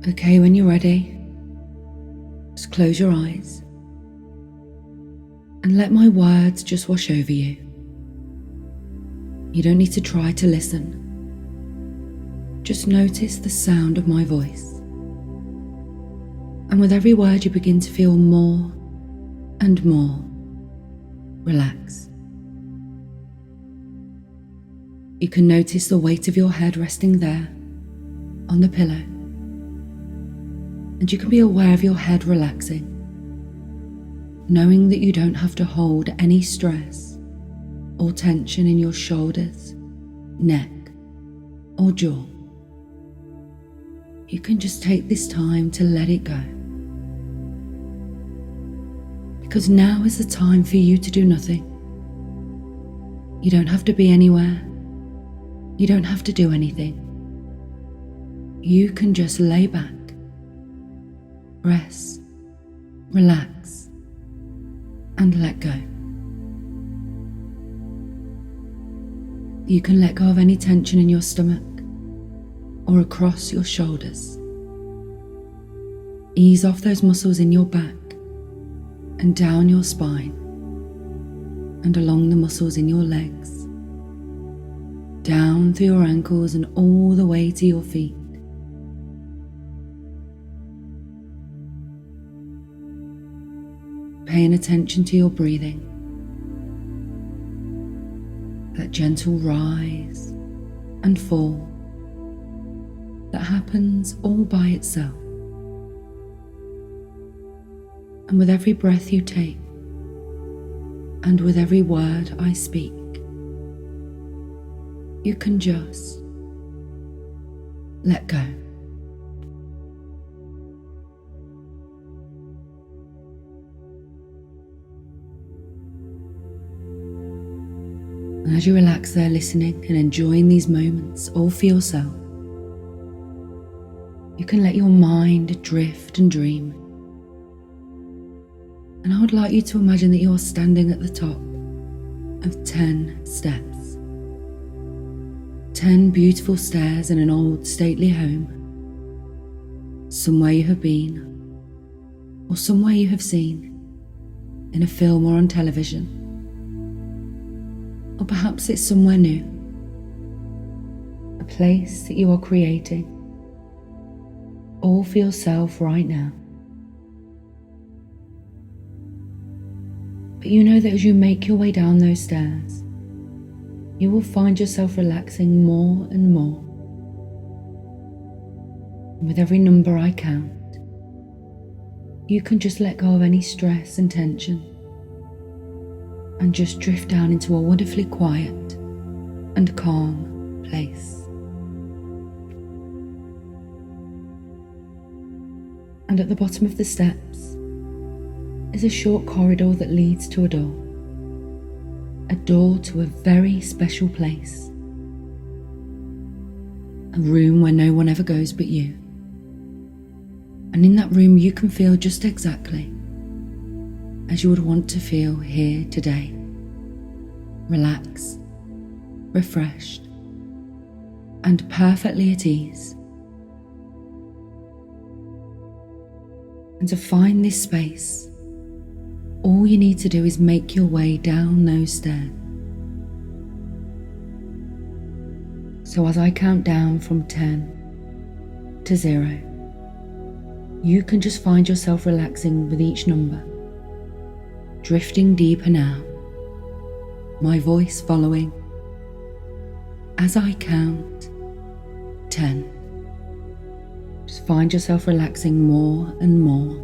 Okay, when you're ready, just close your eyes and let my words just wash over you. You don't need to try to listen. Just notice the sound of my voice. And with every word you begin to feel more and more relaxed. You can notice the weight of your head resting there on the pillow. And you can be aware of your head relaxing, knowing that you don't have to hold any stress or tension in your shoulders, neck, or jaw. You can just take this time to let it go. Because now is the time for you to do nothing. You don't have to be anywhere. You don't have to do anything. You can just lay back, rest, relax, and let go. You can let go of any tension in your stomach or across your shoulders. Ease off those muscles in your back and down your spine and along the muscles in your legs, down through your ankles and all the way to your feet. Paying attention to your breathing, that gentle rise and fall that happens all by itself. And with every breath you take, and with every word I speak, you can just let go. And as you relax there listening and enjoying these moments all for yourself, you can let your mind drift and dream. And I would like you to imagine that you're standing at the top of 10 steps. 10 beautiful stairs in an old stately home. Somewhere you have been, or somewhere you have seen in a film or on television. Or perhaps it's somewhere new. A place that you are creating, all for yourself right now. But you know that as you make your way down those stairs, you will find yourself relaxing more and more. And with every number I count, you can just let go of any stress and tension and just drift down into a wonderfully quiet and calm place. And at the bottom of the steps is a short corridor that leads to a door to a very special place, a room where no one ever goes but you. And in that room you can feel just exactly as you would want to feel here today, relaxed, refreshed, and perfectly at ease. And to find this space, all you need to do is make your way down those stairs. So as I count down from 10 to 0, you can just find yourself relaxing with each number, drifting deeper now, my voice following as I count 10. Just find yourself relaxing more and more.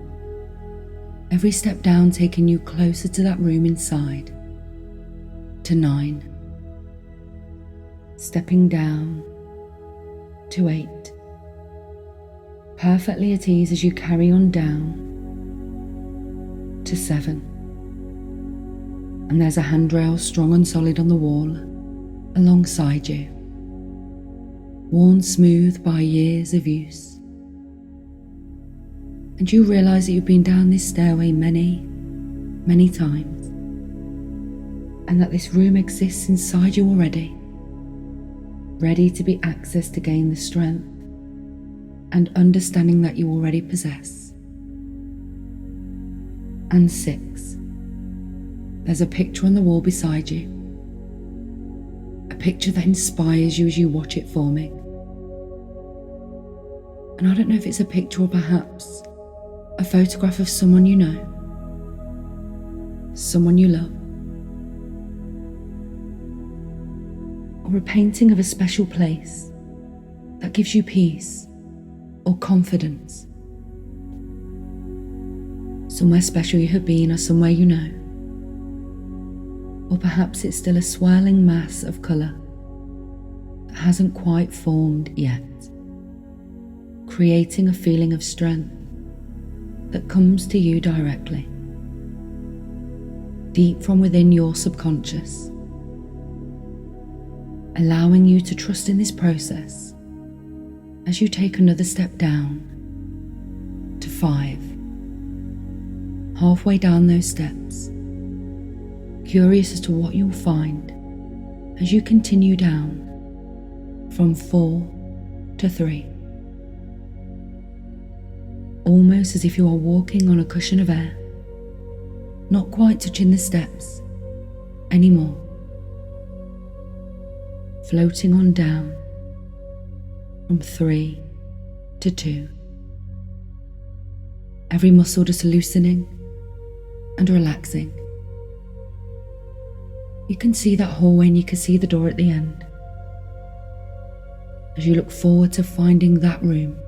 Every step down taking you closer to that room inside. To 9. Stepping down to 8. Perfectly at ease as you carry on down to 7. And there's a handrail strong and solid on the wall alongside you, worn smooth by years of use. And you realise that you've been down this stairway many, many times, and that this room exists inside you already, ready to be accessed to gain the strength and understanding that you already possess. And 6, there's a picture on the wall beside you, a picture that inspires you as you watch it forming. And I don't know if it's a picture or perhaps a photograph of someone you know, someone you love, or a painting of a special place that gives you peace or confidence. Somewhere special you have been, or somewhere you know. Or perhaps it's still a swirling mass of colour that hasn't quite formed yet, creating a feeling of strength that comes to you directly, deep from within your subconscious, allowing you to trust in this process as you take another step down to 5. Halfway down those steps, curious as to what you'll find as you continue down from 4 to 3. Almost as if you are walking on a cushion of air, not quite touching the steps anymore, floating on down from 3 to 2. Every muscle just loosening and relaxing. You can see that hallway and you can see the door at the end. As you look forward to finding that room,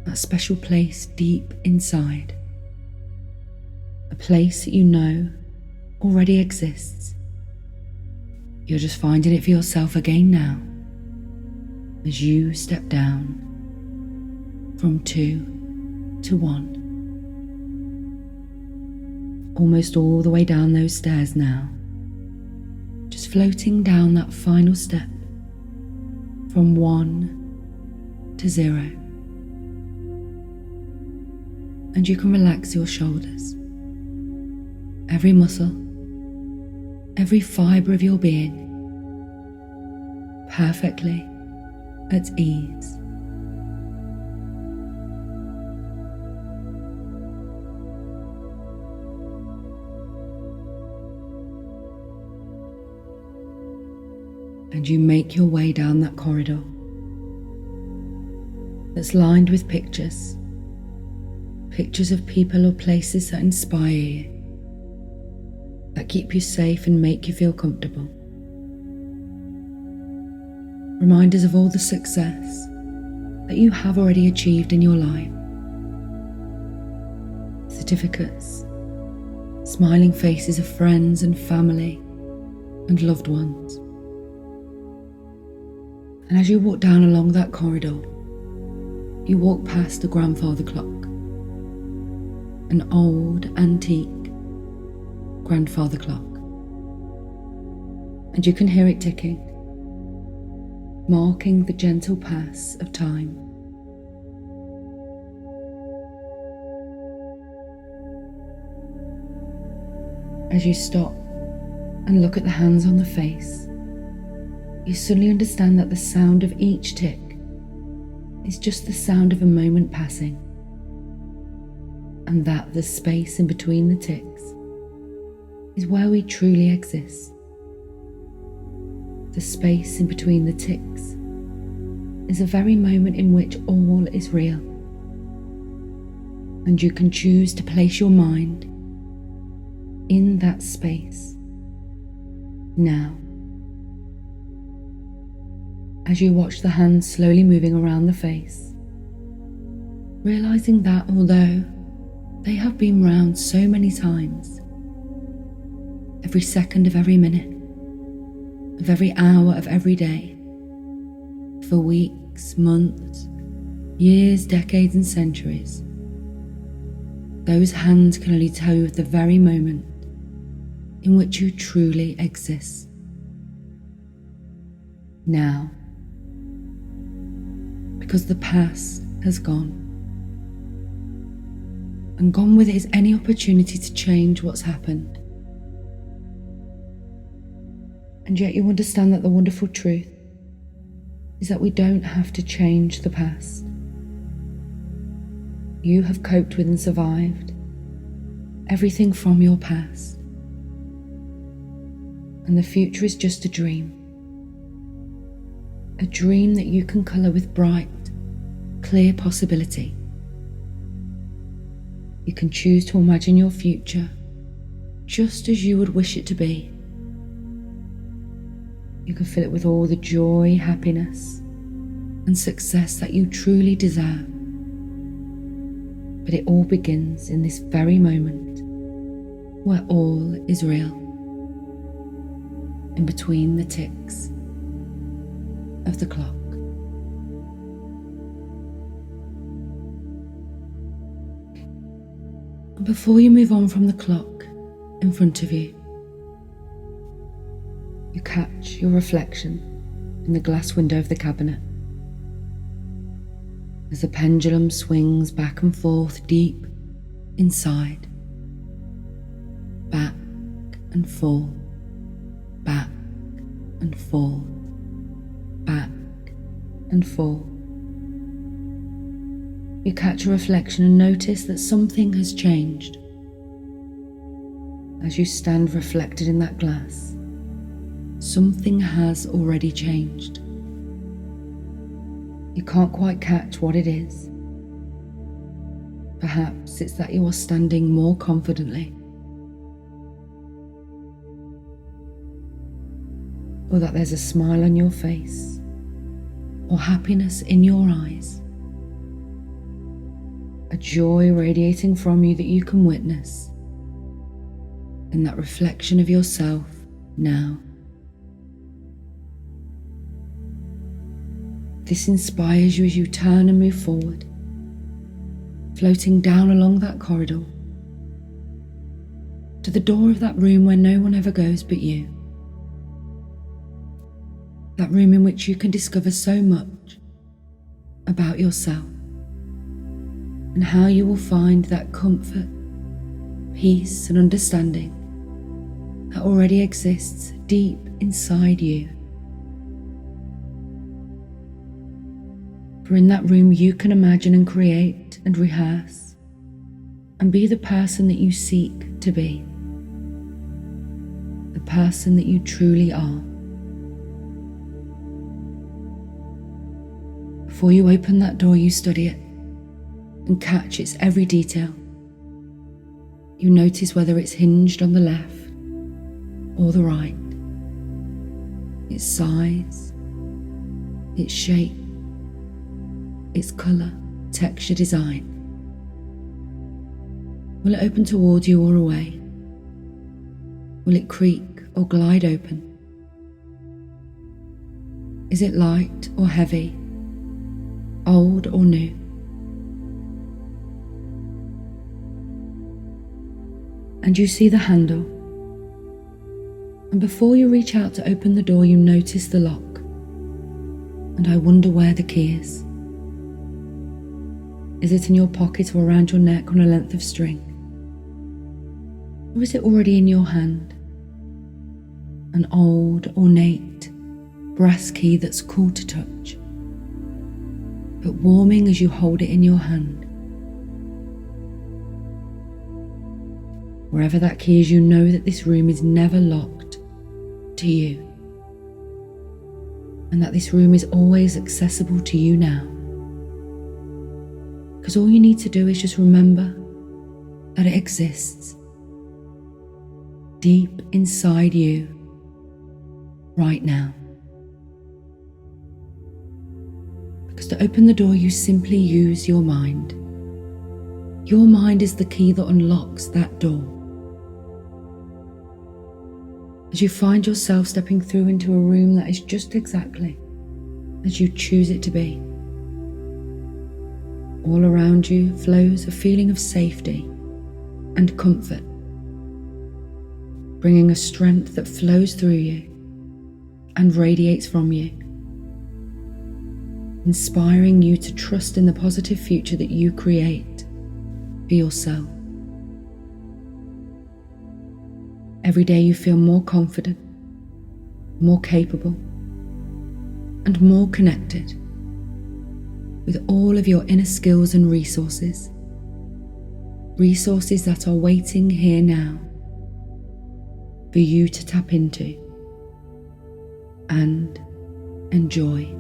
that special place deep inside, a place that you know already exists. You're just finding it for yourself again now as you step down from 2 to 1. Almost all the way down those stairs now, just floating down that final step from 1 to 0. And you can relax your shoulders, every muscle, every fibre of your being, perfectly at ease. And you make your way down that corridor that's lined with pictures of people or places that inspire you, that keep you safe and make you feel comfortable. Reminders of all the success that you have already achieved in your life. Certificates, smiling faces of friends and family and loved ones. And as you walk down along that corridor, you walk past a grandfather clock, an old antique grandfather clock, and you can hear it ticking, marking the gentle pass of time. As you stop and look at the hands on the face, you suddenly understand that the sound of each tick is just the sound of a moment passing, and that the space in between the ticks is where we truly exist. The space in between the ticks is a very moment in which all is real, and you can choose to place your mind in that space now. As you watch the hands slowly moving around the face, realizing that although they have been round so many times, every second of every minute, of every hour of every day, for weeks, months, years, decades and centuries, those hands can only tell you of the very moment in which you truly exist. Now. Because the past has gone, and gone with it is any opportunity to change what's happened. And yet you understand that the wonderful truth is that we don't have to change the past. You have coped with and survived everything from your past, and the future is just a dream that you can colour with bright, clear possibility. You can choose to imagine your future just as you would wish it to be. You can fill it with all the joy, happiness, and success that you truly deserve. But it all begins in this very moment where all is real, in between the ticks of the clock. And before you move on from the clock in front of you, you catch your reflection in the glass window of the cabinet as the pendulum swings back and forth deep inside, back and forth, back and forth, back and forth. You catch a reflection and notice that something has changed. As you stand reflected in that glass, something has already changed. You can't quite catch what it is. Perhaps it's that you are standing more confidently, or that there's a smile on your face, or happiness in your eyes, a joy radiating from you that you can witness in that reflection of yourself now. This inspires you as you turn and move forward, floating down along that corridor to the door of that room where no one ever goes but you. That room in which you can discover so much about yourself and how you will find that comfort, peace, and understanding that already exists deep inside you. For in that room you can imagine and create and rehearse and be the person that you seek to be, the person that you truly are. Before you open that door, you study it and catch its every detail. You notice whether it's hinged on the left or the right, its size, its shape, its colour, texture, design. Will it open towards you or away? Will it creak or glide open? Is it light or heavy, old or new? And you see the handle, and before you reach out to open the door, you notice the lock, and I wonder where the key is. Is it in your pocket or around your neck on a length of string? Or is it already in your hand? An old, ornate, brass key that's cool to touch, but warming as you hold it in your hand. Wherever that key is, you know that this room is never locked to you, and that this room is always accessible to you now. Because all you need to do is just remember that it exists deep inside you right now. Because to open the door, you simply use your mind. Your mind is the key that unlocks that door. As you find yourself stepping through into a room that is just exactly as you choose it to be, all around you flows a feeling of safety and comfort, bringing a strength that flows through you and radiates from you, inspiring you to trust in the positive future that you create for yourself. Every day you feel more confident, more capable, and more connected with all of your inner skills and resources. Resources that are waiting here now for you to tap into and enjoy.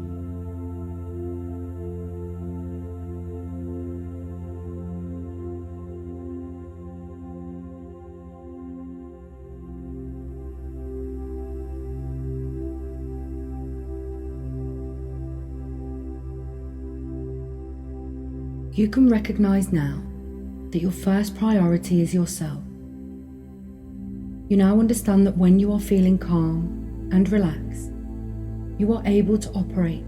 You can recognize now that your first priority is yourself. You now understand that when you are feeling calm and relaxed, you are able to operate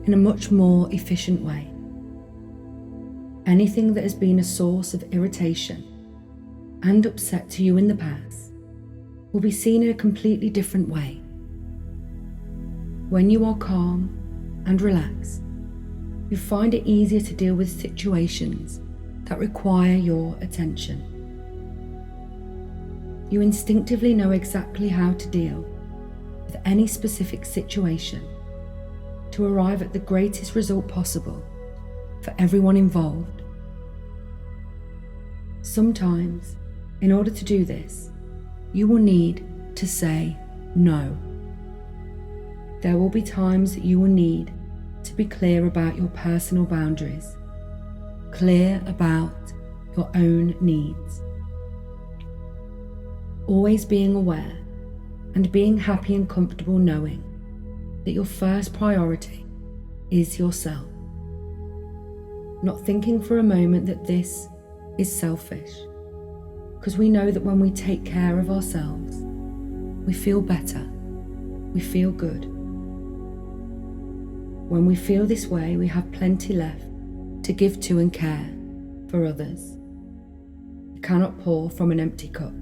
in a much more efficient way. Anything that has been a source of irritation and upset to you in the past will be seen in a completely different way. When you are calm and relaxed, you find it easier to deal with situations that require your attention. You instinctively know exactly how to deal with any specific situation to arrive at the greatest result possible for everyone involved. Sometimes, in order to do this, you will need to say no. There will be times that you will need to be clear about your personal boundaries, clear about your own needs. Always being aware and being happy and comfortable knowing that your first priority is yourself. Not thinking for a moment that this is selfish, because we know that when we take care of ourselves, we feel better, we feel good. When we feel this way, we have plenty left to give to and care for others. You cannot pour from an empty cup.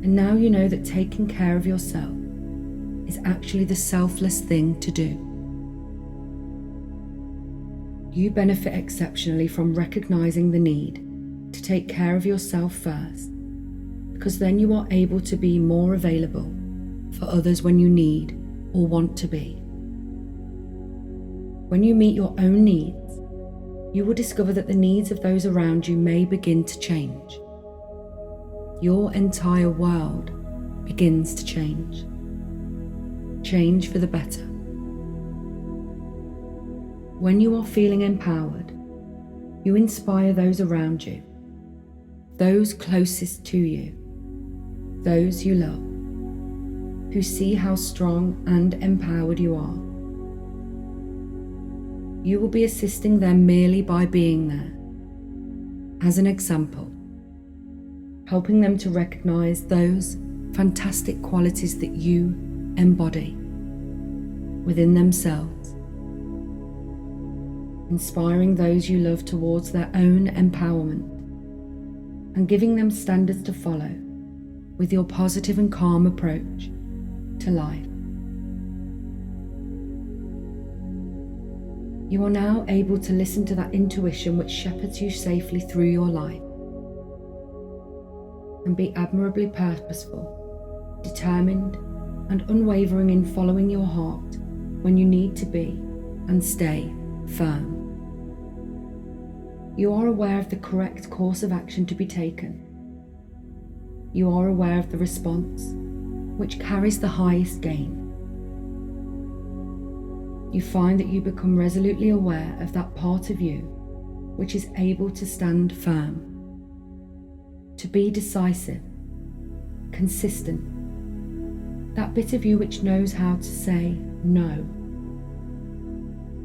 And now you know that taking care of yourself is actually the selfless thing to do. You benefit exceptionally from recognizing the need to take care of yourself first, because then you are able to be more available for others when you need or want to be. When you meet your own needs, you will discover that the needs of those around you may begin to change. Your entire world begins to change. Change for the better. When you are feeling empowered, you inspire those around you, those closest to you, those you love, who see how strong and empowered you are. You will be assisting them merely by being there, as an example, helping them to recognize those fantastic qualities that you embody within themselves, inspiring those you love towards their own empowerment, and giving them standards to follow with your positive and calm approach to life. You are now able to listen to that intuition which shepherds you safely through your life, and be admirably purposeful, determined and unwavering in following your heart when you need to be, and stay firm. You are aware of the correct course of action to be taken. You are aware of the response which carries the highest gain. You find that you become resolutely aware of that part of you which is able to stand firm, to be decisive, consistent, that bit of you which knows how to say no,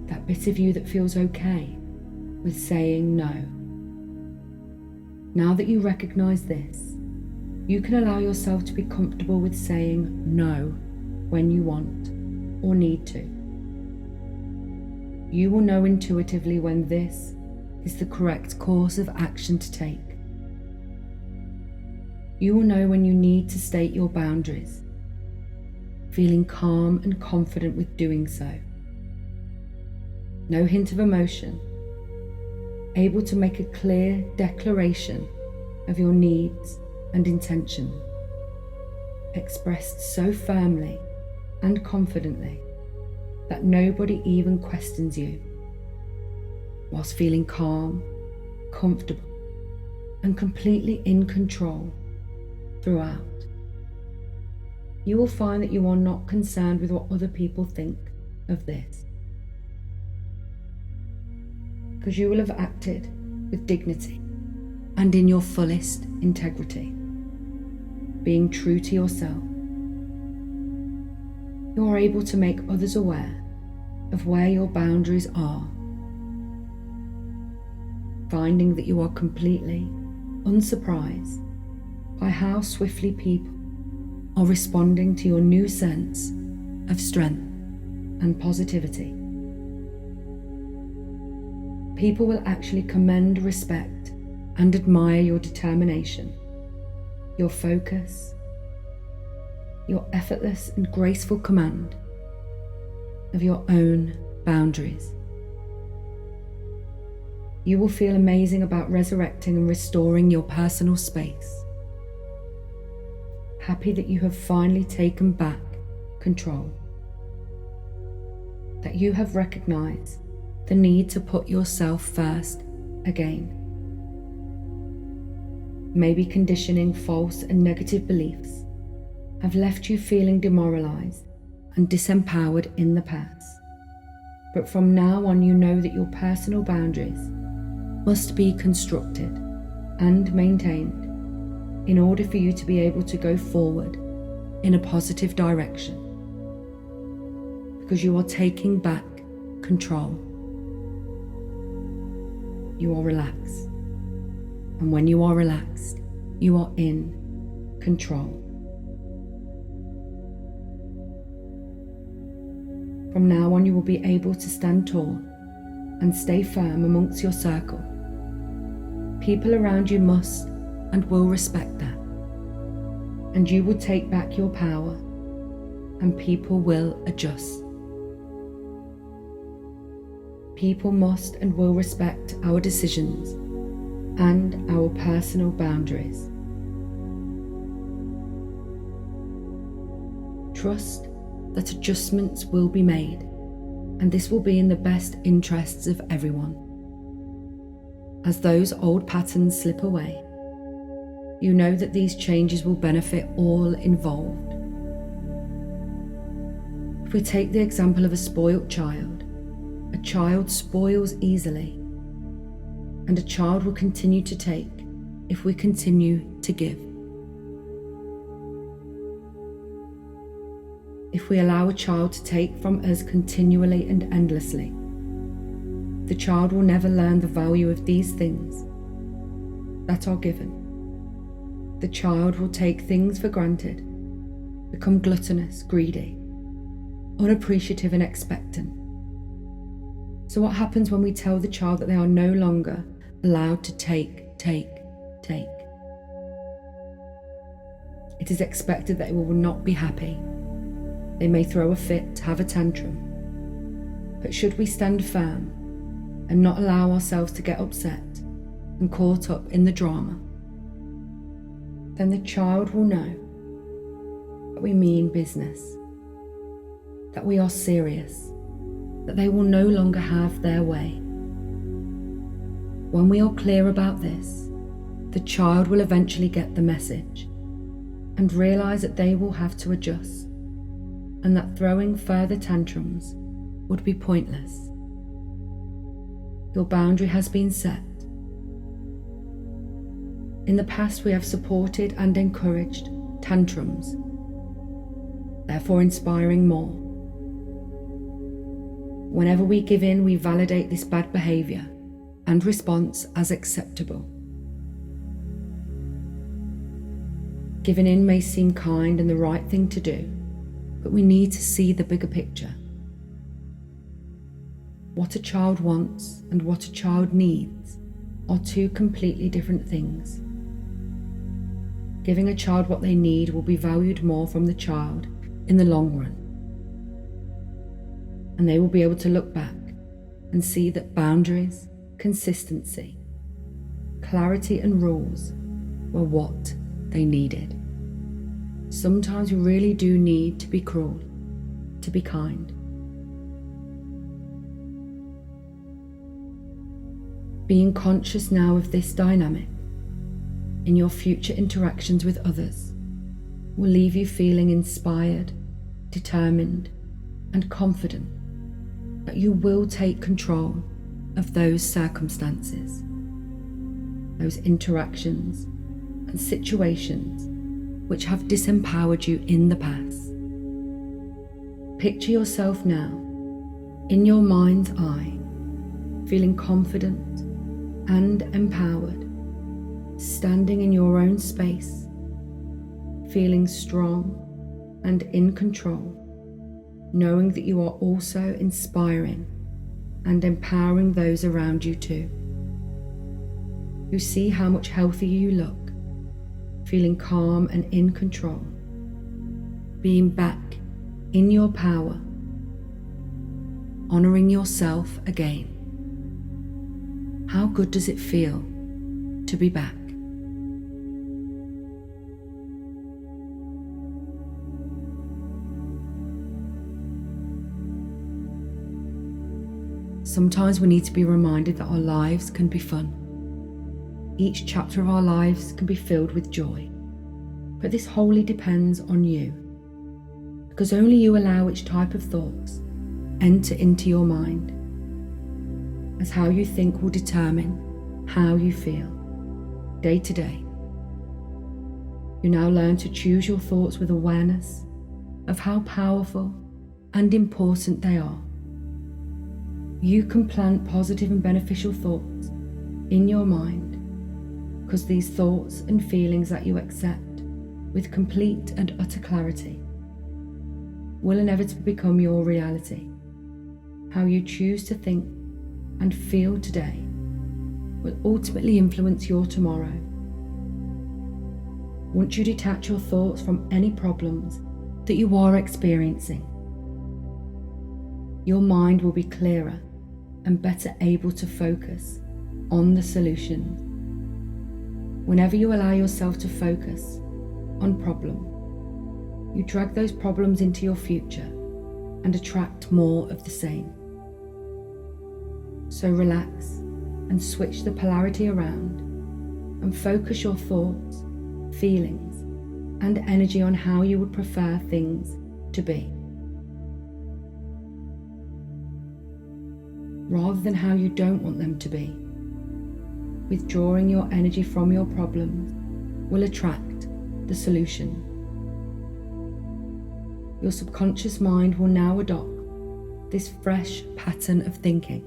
that bit of you that feels okay with saying no. Now that you recognize this, you can allow yourself to be comfortable with saying no when you want or need to. You will know intuitively when this is the correct course of action to take. You will know when you need to state your boundaries, feeling calm and confident with doing so. No hint of emotion, able to make a clear declaration of your needs and intentions, expressed so firmly and confidently that nobody even questions you, whilst feeling calm, comfortable, and completely in control throughout. You will find that you are not concerned with what other people think of this, because you will have acted with dignity and in your fullest integrity, being true to yourself. You are able to make others aware of where your boundaries are, finding that you are completely unsurprised by how swiftly people are responding to your new sense of strength and positivity. People will actually commend, respect, and admire your determination, your focus, your effortless and graceful command of your own boundaries. You will feel amazing about resurrecting and restoring your personal space, happy that you have finally taken back control, that you have recognized the need to put yourself first again. Maybe conditioning, false and negative beliefs have left you feeling demoralized and disempowered in the past. But from now on, you know that your personal boundaries must be constructed and maintained in order for you to be able to go forward in a positive direction, because you are taking back control. You are relaxed, and when you are relaxed, you are in control. From now on, you will be able to stand tall and stay firm amongst your circle. People around you must and will respect that, and you will take back your power, and people will adjust. People must and will respect our decisions and our personal boundaries. Trust that adjustments will be made, and this will be in the best interests of everyone. As those old patterns slip away, you know that these changes will benefit all involved. If we take the example of a spoilt child, a child spoils easily, and a child will continue to take if we continue to give. If we allow a child to take from us continually and endlessly, the child will never learn the value of these things that are given. The child will take things for granted, become gluttonous, greedy, unappreciative and expectant. So what happens when we tell the child that they are no longer allowed to take? It is expected that they will not be happy. They may throw a fit, have a tantrum. But should we stand firm and not allow ourselves to get upset and caught up in the drama, then the child will know that we mean business, that we are serious, that they will no longer have their way. When we are clear about this, the child will eventually get the message and realize that they will have to adjust, and that throwing further tantrums would be pointless. Your boundary has been set. In the past, we have supported and encouraged tantrums, therefore inspiring more. Whenever we give in, we validate this bad behavior and response as acceptable. Giving in may seem kind and the right thing to do, but we need to see the bigger picture. What a child wants and what a child needs are two completely different things. Giving a child what they need will be valued more from the child in the long run, and they will be able to look back and see that boundaries, consistency, clarity and rules were what they needed. Sometimes we really do need to be cruel to be kind. Being conscious now of this dynamic in your future interactions with others will leave you feeling inspired, determined, and confident that you will take control of those circumstances, those interactions and situations which have disempowered you in the past. Picture yourself now, in your mind's eye, feeling confident and empowered, standing in your own space, feeling strong and in control, knowing that you are also inspiring and empowering those around you too, who see how much healthier you look, feeling calm and in control, being back in your power, honouring yourself again. How good does it feel to be back? Sometimes we need to be reminded that our lives can be fun. Each chapter of our lives can be filled with joy, but this wholly depends on you, because only you allow which type of thoughts enter into your mind, as how you think will determine how you feel day to day. You now learn to choose your thoughts with awareness of how powerful and important they are. You can plant positive and beneficial thoughts in your mind, because these thoughts and feelings that you accept with complete and utter clarity will inevitably become your reality. How you choose to think and feel today will ultimately influence your tomorrow. Once you detach your thoughts from any problems that you are experiencing, your mind will be clearer and better able to focus on the solutions. Whenever you allow yourself to focus on problem, you drag those problems into your future and attract more of the same. So relax and switch the polarity around and focus your thoughts, feelings, and energy on how you would prefer things to be, rather than how you don't want them to be. Withdrawing your energy from your problems will attract the solution. Your subconscious mind will now adopt this fresh pattern of thinking,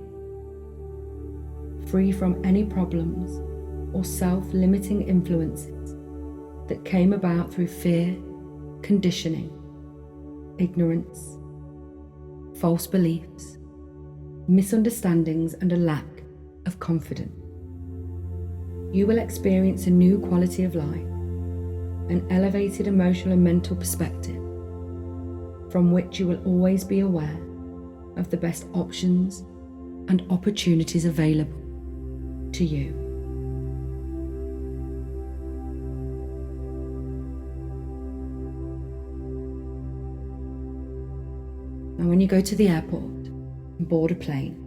free from any problems or self-limiting influences that came about through fear, conditioning, ignorance, false beliefs, misunderstandings, and a lack of confidence. You will experience a new quality of life, an elevated emotional and mental perspective, from which you will always be aware of the best options and opportunities available to you. And when you go to the airport and board a plane,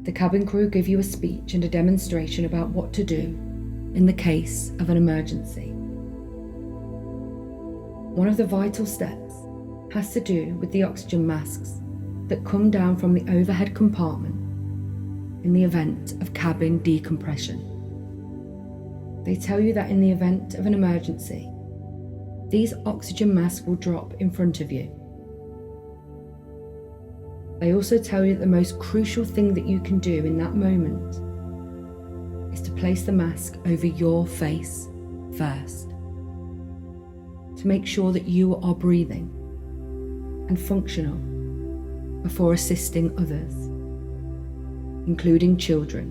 the cabin crew give you a speech and a demonstration about what to do in the case of an emergency. One of the vital steps has to do with the oxygen masks that come down from the overhead compartment in the event of cabin decompression. They tell you that in the event of an emergency, these oxygen masks will drop in front of you. They also tell you that the most crucial thing that you can do in that moment is to place the mask over your face first, to make sure that you are breathing and functional before assisting others, including children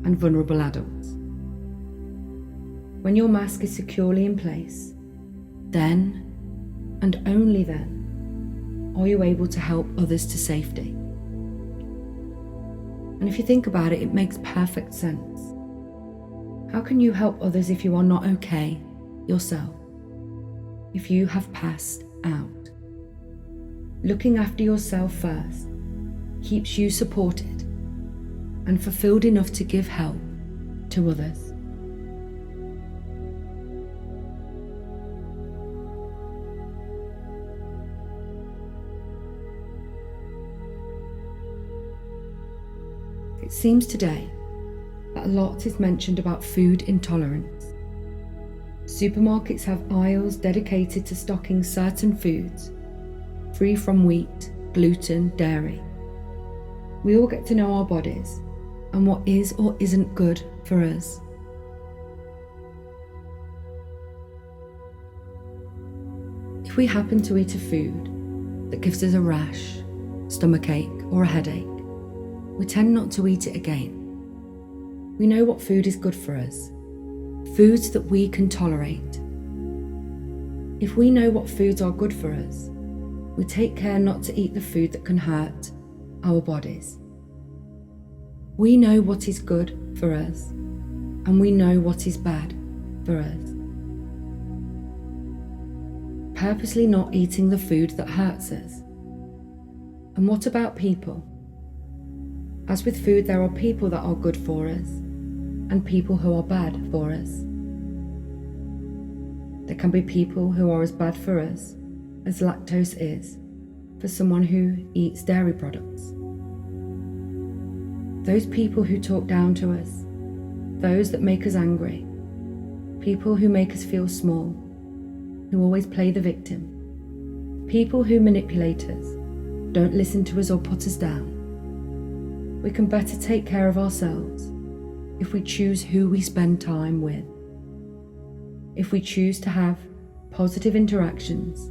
and vulnerable adults. When your mask is securely in place, then and only then are you able to help others to safety. And if you think about it, it makes perfect sense. How can you help others if you are not okay yourself? If you have passed out? looking after yourself first keeps you supported and fulfilled enough to give help to others. It seems today that a lot is mentioned about food intolerance. Supermarkets have aisles dedicated to stocking certain foods, free from wheat, gluten, dairy. We all get to know our bodies and what is or isn't good for us. If we happen to eat a food that gives us a rash, stomachache, or a headache, we tend not to eat it again. We know what food is good for us, foods that we can tolerate. If we know what foods are good for us, we take care not to eat the food that can hurt our bodies. We know what is good for us, and we know what is bad for us. Purposely not eating the food that hurts us. And what about people? As with food, there are people that are good for us and people who are bad for us. There can be people who are as bad for us as lactose is for someone who eats dairy products. Those people who talk down to us, those that make us angry, people who make us feel small, who always play the victim, people who manipulate us, don't listen to us or put us down. We can better take care of ourselves if we choose who we spend time with. If we choose to have positive interactions,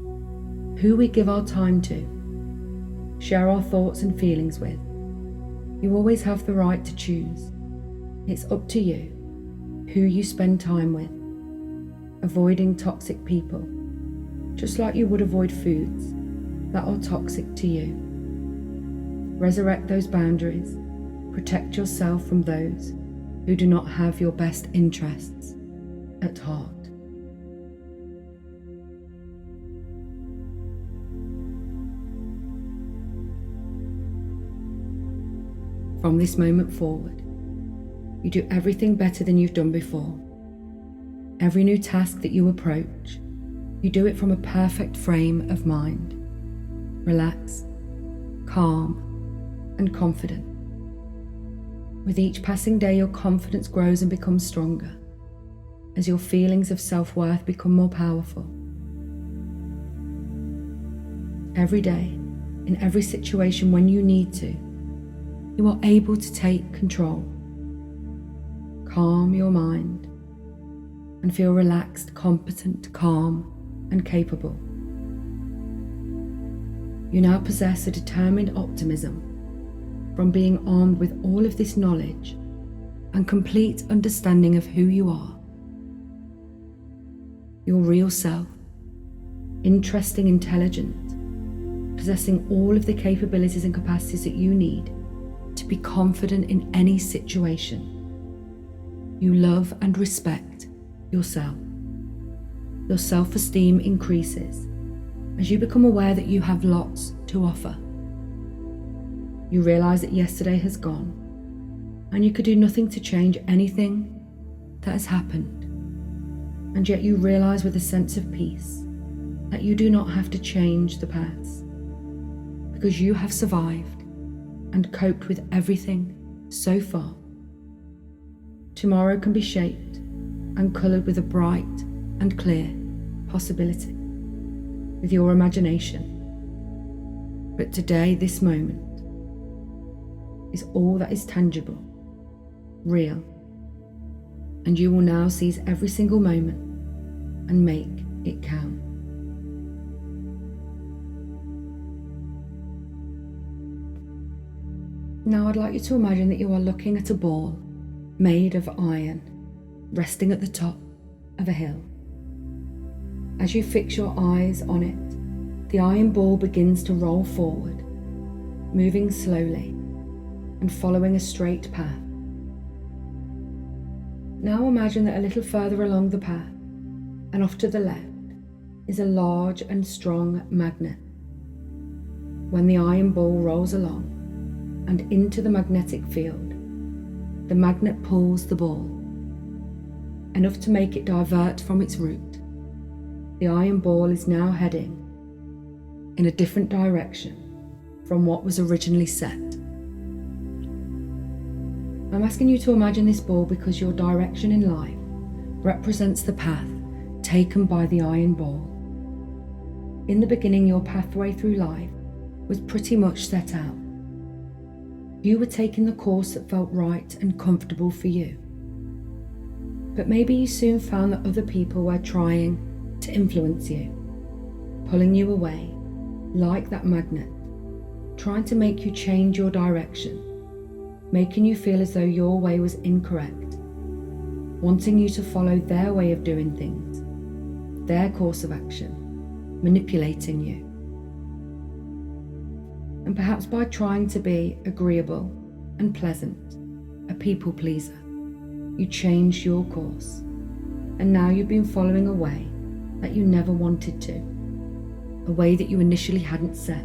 who we give our time to, share our thoughts and feelings with. You always have the right to choose. It's up to you who you spend time with, avoiding toxic people, just like you would avoid foods that are toxic to you. Resurrect those boundaries, protect yourself from those who do not have your best interests at heart. From this moment forward, you do everything better than you've done before. Every new task that you approach, you do it from a perfect frame of mind, relaxed, calm, and confident. With each passing day, your confidence grows and becomes stronger as your feelings of self-worth become more powerful. Every day, in every situation when you need to, you are able to take control. Calm your mind and feel relaxed, competent, calm, and capable. You now possess a determined optimism from being armed with all of this knowledge and complete understanding of who you are. Your real self, interesting, intelligent, possessing all of the capabilities and capacities that you need to be confident in any situation. You love and respect yourself. Your self-esteem increases as you become aware that you have lots to offer. You realize that yesterday has gone and you could do nothing to change anything that has happened. And yet you realize with a sense of peace that you do not have to change the past because you have survived and coped with everything so far. Tomorrow can be shaped and coloured with a bright and clear possibility with your imagination. But today, this moment, is all that is tangible, real, and you will now seize every single moment and make it count. Now I'd like you to imagine that you are looking at a ball made of iron, resting at the top of a hill. As you fix your eyes on it, the iron ball begins to roll forward, moving slowly and following a straight path. Now imagine that a little further along the path and off to the left is a large and strong magnet. When the iron ball rolls along and into the magnetic field, the magnet pulls the ball, enough to make it divert from its route. The iron ball is now heading in a different direction from what was originally set. I'm asking you to imagine this ball because your direction in life represents the path taken by the iron ball. In the beginning, your pathway through life was pretty much set out. You were taking the course that felt right and comfortable for you. But maybe you soon found that other people were trying to influence you, pulling you away like that magnet, trying to make you change your direction, making you feel as though your way was incorrect, wanting you to follow their way of doing things, their course of action, manipulating you. And perhaps by trying to be agreeable and pleasant, a people pleaser, you changed your course, and now you've been following a way that you never wanted to, a way that you initially hadn't set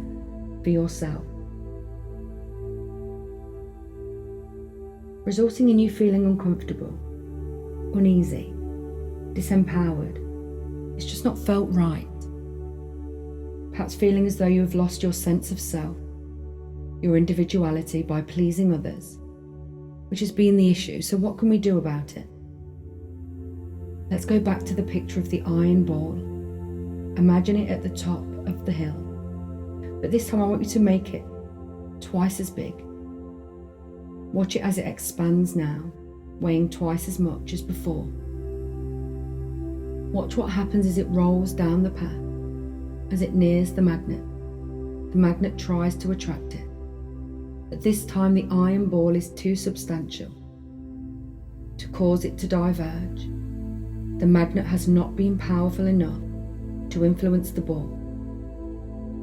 for yourself, resulting in you feeling uncomfortable, uneasy, disempowered. It's just not felt right. Perhaps feeling as though you have lost your sense of self, your individuality by pleasing others, which has been the issue. So what can we do about it? Let's go back to the picture of the iron ball. Imagine it at the top of the hill. But this time I want you to make it twice as big. Watch it as it expands now, weighing twice as much as before. Watch what happens as it rolls down the path, as it nears the magnet. The magnet tries to attract it. But this time the iron ball is too substantial to cause it to diverge. The magnet has not been powerful enough to influence the ball.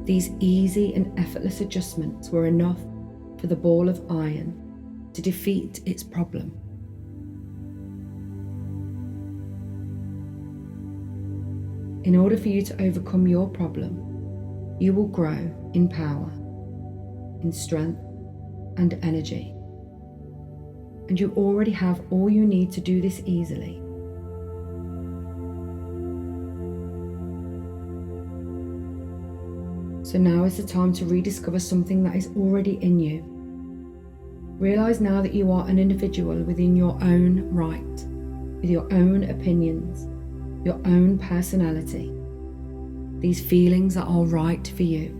These easy and effortless adjustments were enough for the ball of iron to defeat its problem. In order for you to overcome your problem, you will grow in power, in strength and energy. And you already have all you need to do this easily. So now is the time to rediscover something that is already in you. Realize now that you are an individual within your own right, with your own opinions, your own personality. These feelings are all right for you.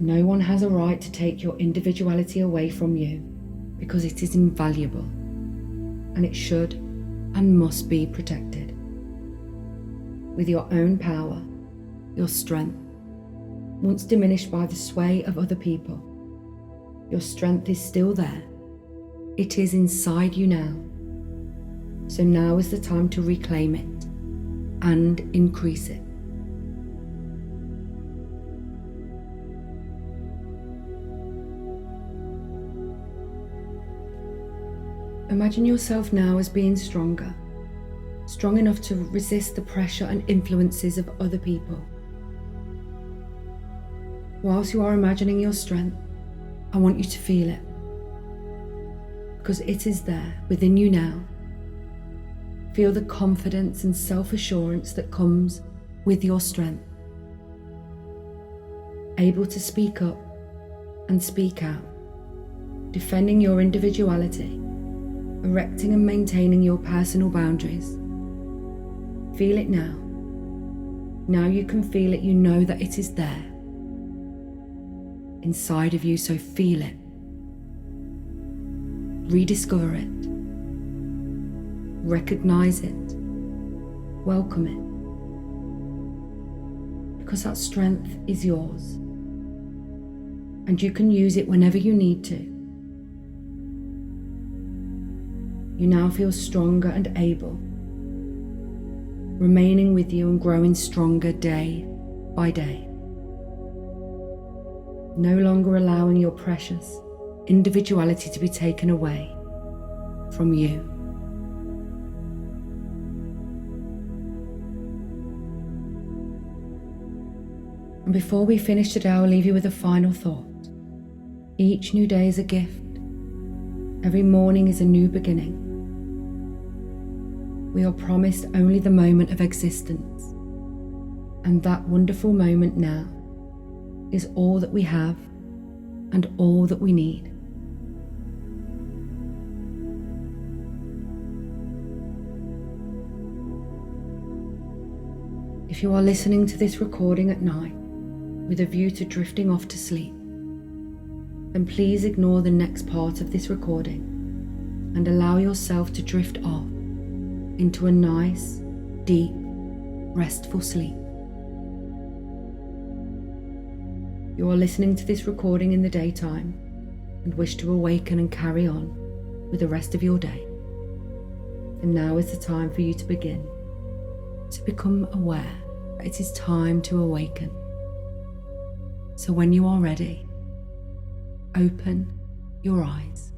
No one has a right to take your individuality away from you because it is invaluable and it should and must be protected. With your own power, your strength, once diminished by the sway of other people, your strength is still there. It is inside you now. So now is the time to reclaim it and increase it. Imagine yourself now as being stronger, strong enough to resist the pressure and influences of other people. Whilst you are imagining your strength, I want you to feel it, because it is there within you now. Feel the confidence and self-assurance that comes with your strength. Able to speak up and speak out, defending your individuality, erecting and maintaining your personal boundaries. Feel it now. Now you can feel it, you know that it is there inside of you, so feel it. Rediscover it. Recognize it. Welcome it. Because that strength is yours. And you can use it whenever you need to. You now feel stronger and able, remaining with you and growing stronger day by day. No longer allowing your precious individuality to be taken away from you. And before we finish today, I'll leave you with a final thought. Each new day is a gift. Every morning is a new beginning. We are promised only the moment of existence, and that wonderful moment now is all that we have and all that we need. If you are listening to this recording at night with a view to drifting off to sleep, then please ignore the next part of this recording and allow yourself to drift off into a nice, deep, restful sleep. You are listening to this recording in the daytime and wish to awaken and carry on with the rest of your day. And now is the time for you to begin to become aware that it is time to awaken. So when you are ready, open your eyes.